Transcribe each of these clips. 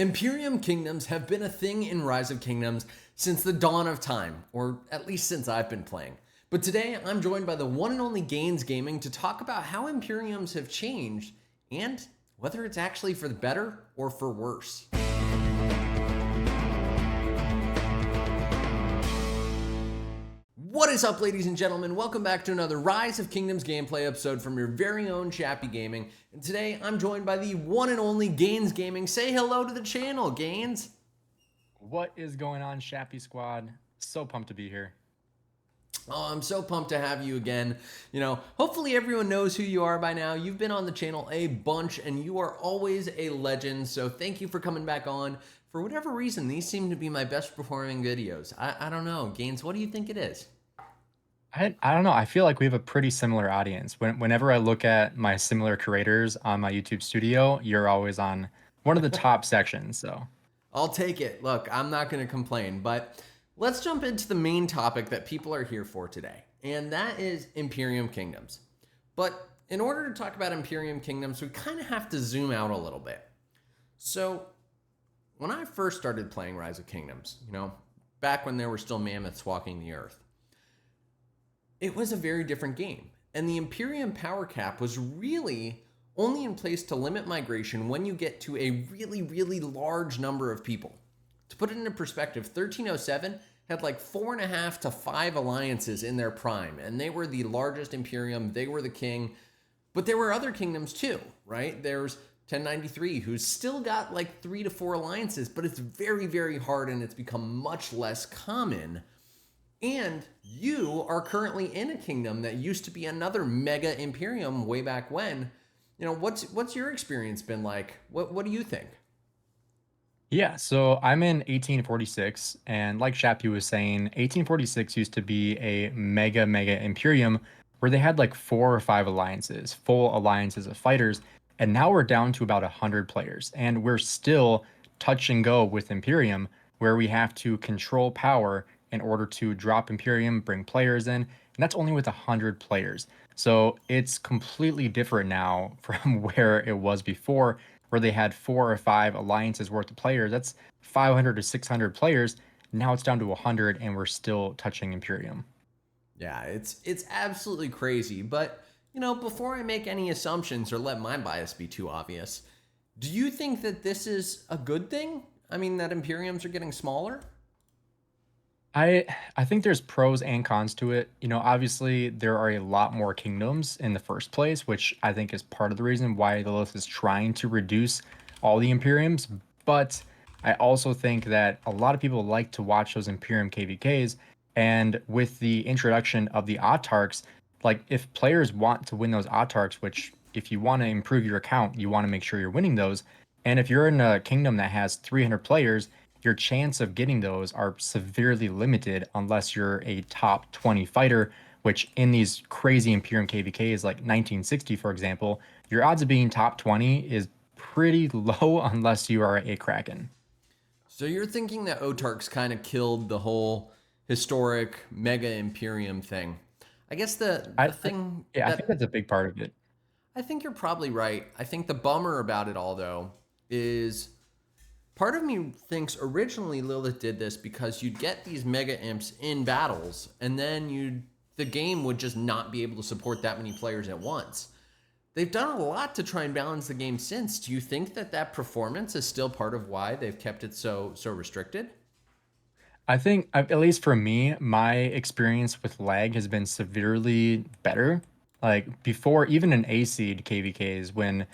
Imperium Kingdoms have been a thing in Rise of Kingdoms since the dawn of time, or at least since I've been playing. But today I'm joined by the one and only Gains Gaming to talk about how Imperiums have changed and whether it's actually for the better or for worse. What is up, ladies and gentlemen? Welcome back to another Rise of Kingdoms gameplay episode from your very own Shappy Gaming. And today I'm joined by the one and only Gains Gaming. Say hello to the channel, Gains. What is going on, Shappy Squad? So pumped to be here. Oh, I'm so pumped to have you again. Hopefully everyone knows who you are by now. You've been on the channel a bunch and you are always a legend. So thank you for coming back on. For whatever reason, these seem to be my best performing videos. I don't know. Gains, what do you think it is? I don't know. I feel like we have a pretty similar audience. Whenever I look at my similar creators on my YouTube studio, you're always on one of the top sections. So I'll take it. Look, I'm not going to complain, but let's jump into the main topic that people are here for today, and that is Imperium Kingdoms. But in order to talk about Imperium Kingdoms, we kind of have to zoom out a little bit. So when I first started playing Rise of Kingdoms, back when there were still mammoths walking the earth, it was a very different game. And the Imperium power cap was really only in place to limit migration when you get to a really, really large number of people. To put it into perspective, 1307 had like 4.5 to 5 alliances in their prime, and they were the largest Imperium, they were the king, but there were other kingdoms too, right? There's 1093, who's still got like 3 to 4 alliances, but it's very, very hard and it's become much less common. And you are currently in a kingdom that used to be another mega Imperium way back when. What's your experience been like? What do you think? yeah, so I'm in 1846, and like Shappy was saying, 1846 used to be a mega Imperium where they had like 4 or 5 alliances, full alliances of fighters, and now we're down to about 100 players, and we're still touch and go with Imperium, where we have to control power in order to drop Imperium, bring players in, and that's only with 100 players. So it's completely different now from where it was before, where they had 4 or 5 alliances worth of players. That's 500 to 600 players. Now it's down to 100, and we're still touching Imperium. Yeah, it's absolutely crazy. But, before I make any assumptions or let my bias be too obvious, do you think that this is a good thing? I mean, that Imperiums are getting smaller? I think there's pros and cons to it. Obviously there are a lot more kingdoms in the first place, which I think is part of the reason why Lilith is trying to reduce all the Imperiums. But I also think that a lot of people like to watch those Imperium KVKs, and with the introduction of the Autarchs, like if players want to win those Autarchs, which if you want to improve your account, you want to make sure you're winning those. And if you're in a kingdom that has 300 players, your chance of getting those are severely limited unless you're a top 20 fighter, which in these crazy Imperium KVKs like 1960, for example, your odds of being top 20 is pretty low unless you are a Kraken. So you're thinking that Otarks kind of killed the whole historic mega Imperium thing. I guess the I, I thing yeah, I think that that's a big part of it. I think you're probably right. I think the bummer about it all, though, is part of me thinks originally Lilith did this because you'd get these mega imps in battles, and then the game would just not be able to support that many players at once. They've done a lot to try and balance the game since. Do you think that performance is still part of why they've kept it so restricted? I think, at least for me, my experience with lag has been severely better. Like before, even in A seed KVKs, even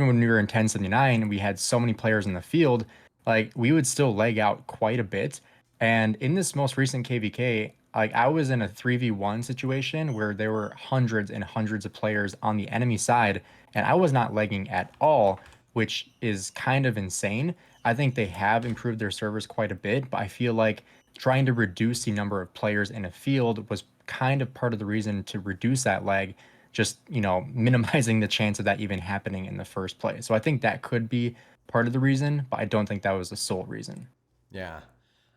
when we were in 1079, we had so many players in the field, like we would still lag out quite a bit. And in this most recent KVK, like I was in a 3v1 situation where there were hundreds and hundreds of players on the enemy side, and I was not lagging at all, which is kind of insane. I think they have improved their servers quite a bit, but I feel like trying to reduce the number of players in a field was kind of part of the reason to reduce that lag, just, minimizing the chance of that even happening in the first place. So I think that could be part of the reason, but I don't think that was the sole reason. Yeah.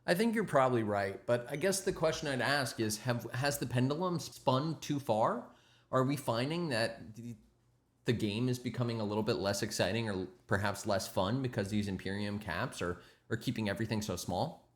I think you're probably right, but I guess the question I'd ask is has the pendulum spun too far? Are we finding that the the game is becoming a little bit less exciting or perhaps less fun because these Imperium caps are keeping everything so small?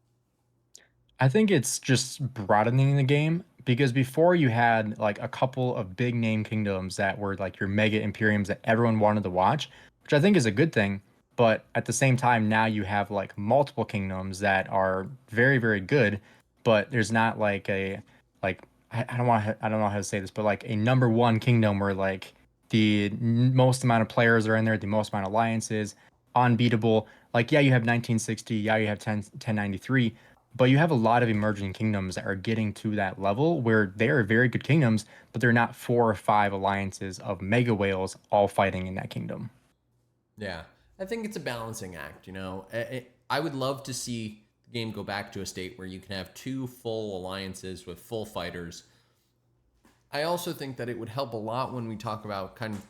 I think it's just broadening the game because before you had like a couple of big name kingdoms that were like your mega Imperiums that everyone wanted to watch, which I think is a good thing. But at the same time, now you have like multiple kingdoms that are very, very good, but there's not like a like I don't want I don't know how to say this, but like a number one kingdom where like the most amount of players are in there, the most amount of alliances, unbeatable. Like yeah, you have 1960, yeah, you have 1093, but you have a lot of emerging kingdoms that are getting to that level where they are very good kingdoms, but they're not 4 or 5 alliances of mega whales all fighting in that kingdom. Yeah, I think it's a balancing act. I would love to see the game go back to a state where you can have two full alliances with full fighters. I also think that it would help a lot when we talk about kind of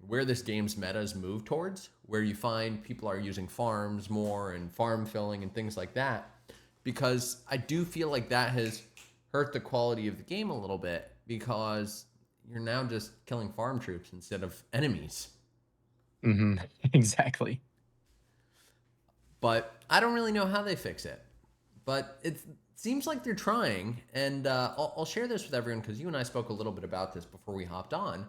where this game's metas move towards, where you find people are using farms more and farm filling and things like that. Because I do feel like that has hurt the quality of the game a little bit because you're now just killing farm troops instead of enemies. Hmm. Exactly. But I don't really know how they fix it. But it seems like they're trying, and I'll share this with everyone because you and I spoke a little bit about this before we hopped on.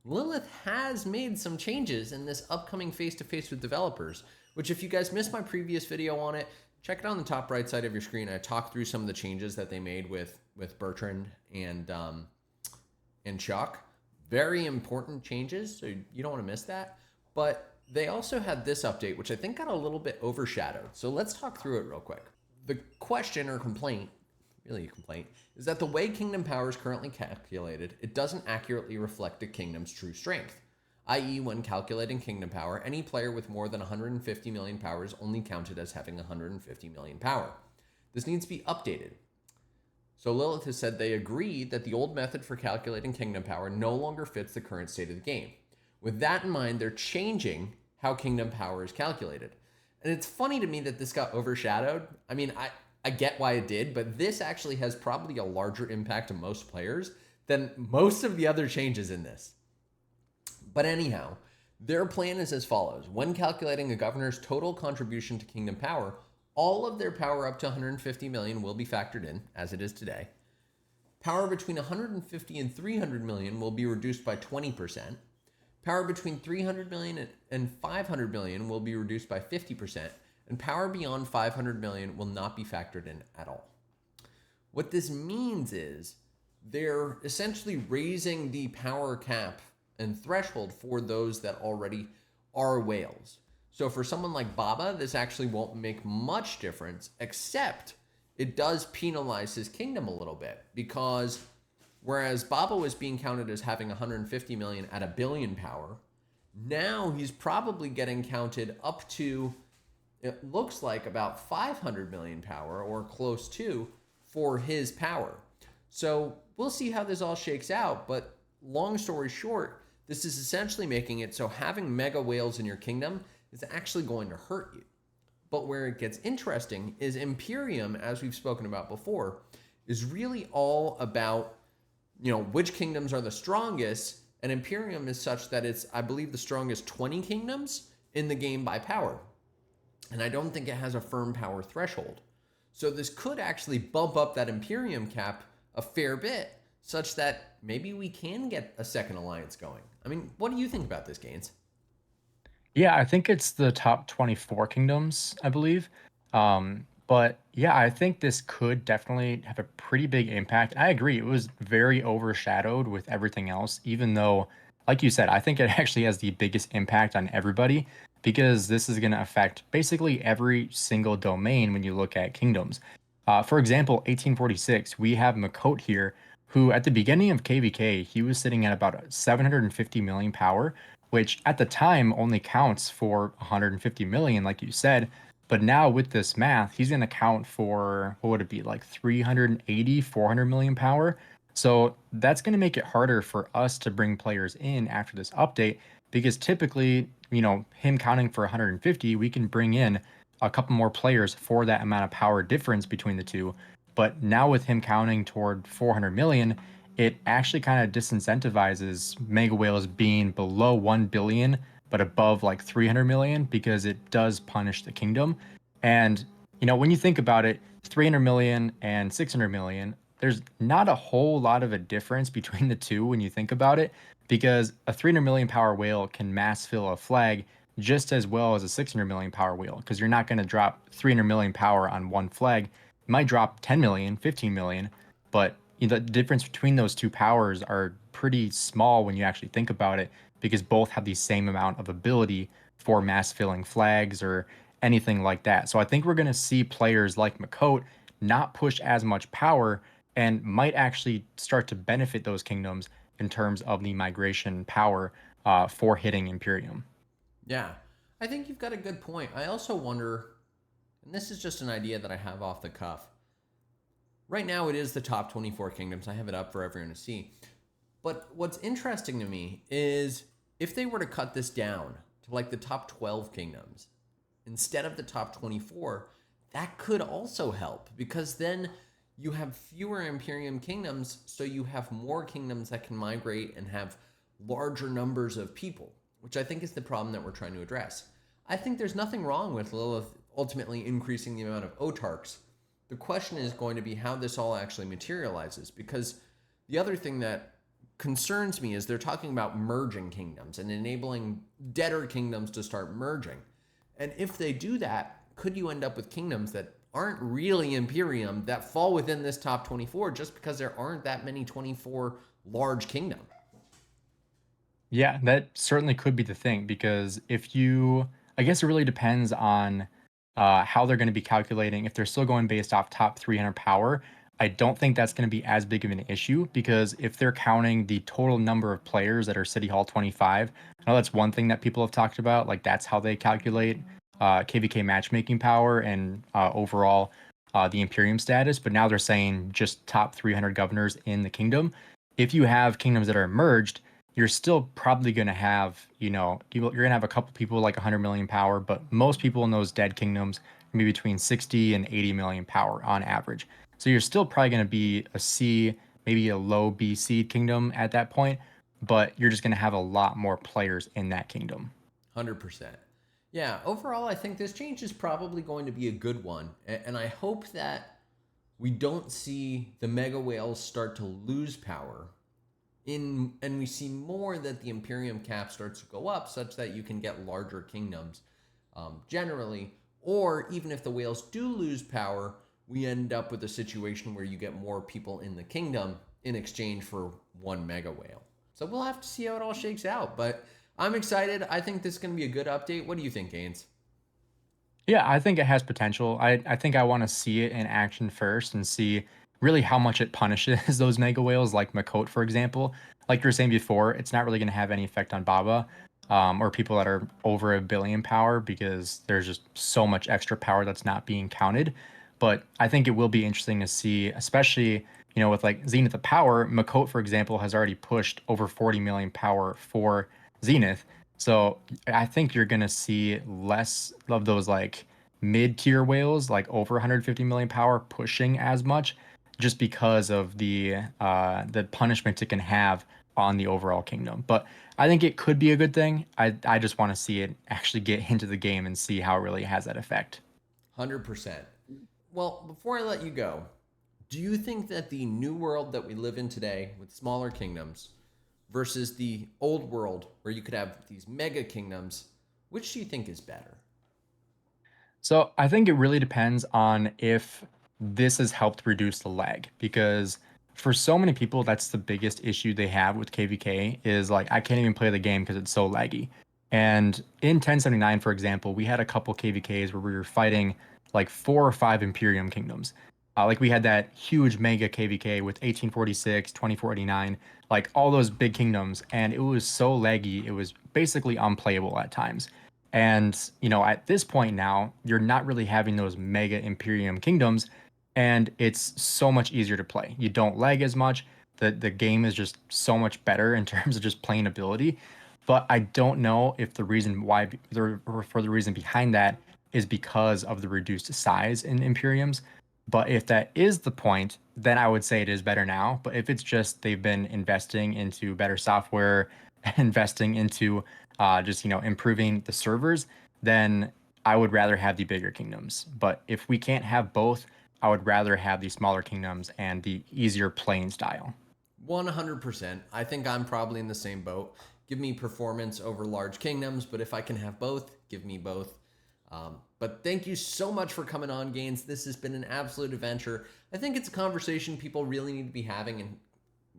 Lilith has made some changes in this upcoming face-to-face with developers, which if you guys missed my previous video on it, check it on the top right side of your screen. I talked through some of the changes that they made with Bertrand and Chuck. Very important changes, so you don't want to miss that. But they also had this update, which I think got a little bit overshadowed. So let's talk through it real quick. The question or complaint, really a complaint, is that the way kingdom power is currently calculated, it doesn't accurately reflect a kingdom's true strength. I.e., when calculating kingdom power, any player with more than 150 million power is only counted as having 150 million power. This needs to be updated. So Lilith has said they agree that the old method for calculating kingdom power no longer fits the current state of the game. With that in mind, they're changing how kingdom power is calculated. And it's funny to me that this got overshadowed. I mean, I get why it did, but this actually has probably a larger impact to most players than most of the other changes in this. But anyhow, their plan is as follows. When calculating a governor's total contribution to kingdom power, all of their power up to 150 million will be factored in, as it is today. Power between 150 and 300 million will be reduced by 20%. Power between 300 million and 500 million will be reduced by 50%, and power beyond 500 million will not be factored in at all. What this means is they're essentially raising the power cap and threshold for those that already are whales. So for someone like Baba, this actually won't make much difference, except it does penalize his kingdom a little bit because whereas Baba was being counted as having 150 million at a billion power, now he's probably getting counted up to, it looks like about 500 million power or close to for his power. So we'll see how this all shakes out, but long story short, this is essentially making it so having mega whales in your kingdom is actually going to hurt you. But where it gets interesting is Imperium, as we've spoken about before, is really all about which kingdoms are the strongest, and Imperium is such that it's, I believe, the strongest 20 kingdoms in the game by power. And I don't think it has a firm power threshold. So this could actually bump up that Imperium cap a fair bit, such that maybe we can get a second alliance going. I mean, what do you think about this, Gaines? Yeah, I think it's the top 24 kingdoms, I believe. But yeah, I think this could definitely have a pretty big impact. I agree. It was very overshadowed with everything else, even though, like you said, I think it actually has the biggest impact on everybody because this is going to affect basically every single domain when you look at kingdoms. For example, 1846, we have Makot here, who at the beginning of KVK, he was sitting at about 750 million power, which at the time only counts for 150 million, like you said. But now with this math, he's going to count for what would it be like 380, 400 million power. So that's going to make it harder for us to bring players in after this update because typically, him counting for 150, we can bring in a couple more players for that amount of power difference between the two. But now with him counting toward 400 million, it actually kind of disincentivizes mega whales being below 1 billion but above like 300 million because it does punish the kingdom. And when you think about it, 300 million and 600 million, there's not a whole lot of a difference between the two when you think about it, because a 300 million power whale can mass fill a flag just as well as a 600 million power whale, because you're not going to drop 300 million power on one flag. You might drop 10 million, 15 million, but the difference between those two powers are pretty small when you actually think about it, because both have the same amount of ability for mass filling flags or anything like that. So I think we're going to see players like Makot not push as much power and might actually start to benefit those kingdoms in terms of the migration power for hitting Imperium. Yeah, I think you've got a good point. I also wonder, and this is just an idea that I have off the cuff. Right now, it is the top 24 kingdoms. I have it up for everyone to see. But what's interesting to me is if they were to cut this down to like the top 12 kingdoms instead of the top 24, that could also help because then you have fewer Imperium kingdoms, so you have more kingdoms that can migrate and have larger numbers of people, which I think is the problem that we're trying to address. I think there's nothing wrong with Lilith ultimately increasing the amount of Otarks. The question is going to be how this all actually materializes, because the other thing that concerns me is they're talking about merging kingdoms and enabling deader kingdoms to start merging. And if they do that, could you end up with kingdoms that aren't really Imperium that fall within this top 24 just because there aren't that many 24 large kingdoms? Yeah, that certainly could be the thing, because I guess it really depends on how they're going to be calculating. If they're still going based off top 300 power, I don't think that's going to be as big of an issue, because if they're counting the total number of players that are City Hall 25, I know that's one thing that people have talked about. Like, that's how they calculate KVK matchmaking power and overall the Imperium status. But now they're saying just top 300 governors in the kingdom. If you have kingdoms that are merged, you're still probably going to have, you're going to have a couple people like 100 million power, but most people in those dead kingdoms can be between 60 and 80 million power on average. So you're still probably going to be a C, maybe a low B seed kingdom at that point, but you're just going to have a lot more players in that kingdom. 100%. Yeah, overall, I think this change is probably going to be a good one. And I hope that we don't see the mega whales start to lose power and we see more that the Imperium cap starts to go up such that you can get larger kingdoms generally. Or even if the whales do lose power, we end up with a situation where you get more people in the kingdom in exchange for one mega whale. So we'll have to see how it all shakes out. But I'm excited. I think this is going to be a good update. What do you think, Gaines? Yeah, I think it has potential. I think I want to see it in action first and see really how much it punishes those mega whales, like Makot, for example. Like you were saying before, it's not really going to have any effect on Baba, or people that are over 1 billion power, because there's just so much extra power that's not being counted. But I think it will be interesting to see, especially, with like Zenith of Power. Makot, for example, has already pushed over 40 million power for Zenith. So I think you're gonna see less of those like mid-tier whales, like over 150 million power, pushing as much, just because of the punishment it can have on the overall kingdom. But I think it could be a good thing. I just want to see it actually get into the game and see how it really has that effect. 100%. Well, before I let you go, do you think that the new world that we live in today with smaller kingdoms versus the old world where you could have these mega kingdoms, which do you think is better? So I think it really depends on if this has helped reduce the lag, because for so many people, that's the biggest issue they have with KVK is like, I can't even play the game because it's so laggy. And in 1079, for example, we had a couple KVKs where we were fighting like 4 or 5 Imperium kingdoms. Like we had that huge mega KVK with 1846, 2489, like all those big kingdoms, and it was so laggy, it was basically unplayable at times. And, at this point now, you're not really having those mega Imperium kingdoms, and it's so much easier to play. You don't lag as much. The game is just so much better in terms of just playing ability. But I don't know if the reason why, or for the reason behind that, is because of the reduced size in Imperiums. But if that is the point, then I would say it is better now. But if it's just they've been investing into better software, investing into just improving the servers, then I would rather have the bigger kingdoms. But if we can't have both, I would rather have the smaller kingdoms and the easier playing style. 100%. I think I'm probably in the same boat. Give me performance over large kingdoms, but if I can have both, give me both. But thank you so much for coming on, Gaines. This has been an absolute adventure. I think it's a conversation people really need to be having, and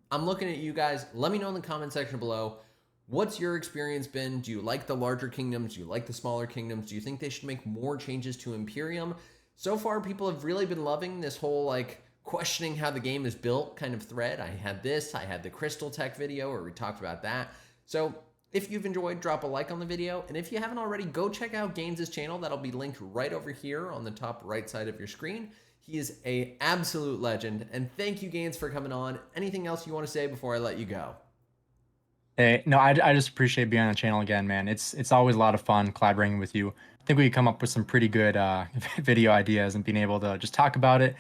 I'm looking at you guys. Let me know in the comment section below. What's your experience been? Do you like the larger kingdoms? Do you like the smaller kingdoms? Do you think they should make more changes to Imperium? So far, people have really been loving this whole like questioning how the game is built kind of thread. I had the Crystal Tech video where we talked about that. So if you've enjoyed, drop a like on the video. And if you haven't already, go check out Gaines' channel. That'll be linked right over here on the top right side of your screen. He is an absolute legend. And thank you, Gaines, for coming on. Anything else you want to say before I let you go? Hey, no, I just appreciate being on the channel again, man. It's always a lot of fun collaborating with you. I think we could come up with some pretty good video ideas, and being able to just talk about it,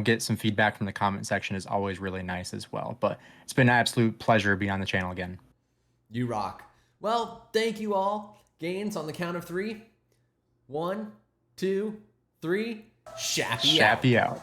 get some feedback from the comment section is always really nice as well. But it's been an absolute pleasure being on the channel again. You rock. Well, thank you all. Gaines, on the count of three. 1, 2, 3. Shappy out. Shappy out.